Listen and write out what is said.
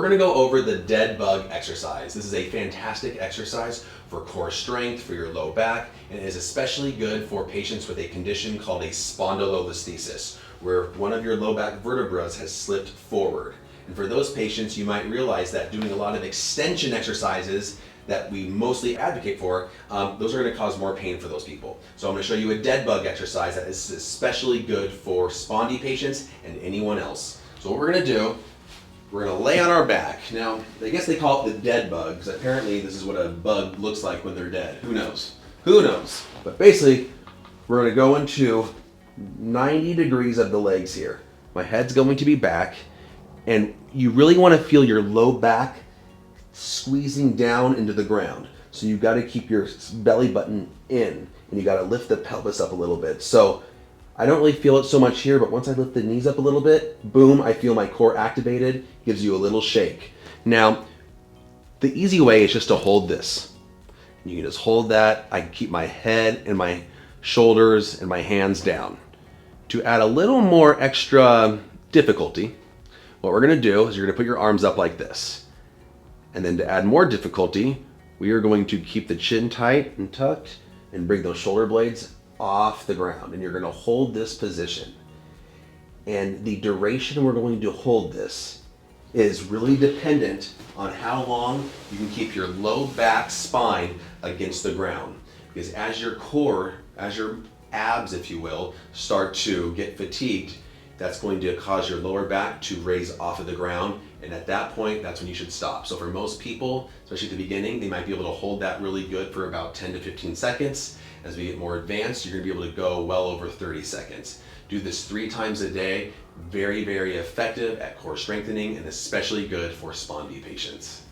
gonna go over the dead bug exercise. This is a fantastic exercise for core strength, for your low back, and it is especially good for patients with a condition called a spondylolisthesis, where one of your low back vertebrae has slipped forward. And for those patients, you might realize that doing a lot of extension exercises that we mostly advocate for, those are going to cause more pain for those people. So I'm going to show you a dead bug exercise that is especially good for spondy patients and anyone else. So what we're going to do, we're going to lay on our back. Now, I guess they call it the dead bug, because apparently this is what a bug looks like when they're dead. Who knows? Who knows? But basically, we're going to go into 90 degrees of the legs here. My head's going to be back, and you really want to feel your low back squeezing down into the ground. So you've got to keep your belly button in, and you got to lift the pelvis up a little bit. So I don't really feel it so much here, but once I lift the knees up a little bit, boom, I feel my core activated, gives you a little shake. Now, the easy way is just to hold this. You can just hold that. I can keep my head and my shoulders and my hands down. To add a little more extra difficulty, what we're gonna do is you're gonna put your arms up like this. And then to add more difficulty, we are going to keep the chin tight and tucked and bring those shoulder blades off the ground. And you're gonna hold this position. And the duration we're going to hold this is really dependent on how long you can keep your low back spine against the ground. Because as your core, as your abs, if you will, start to get fatigued, that's going to cause your lower back to raise off of the ground. And at that point, that's when you should stop. So for most people, especially at the beginning, they might be able to hold that really good for about 10 to 15 seconds. As we get more advanced, you're gonna be able to go well over 30 seconds. Do this 3 times a day. Very, very effective at core strengthening and especially good for spondy patients.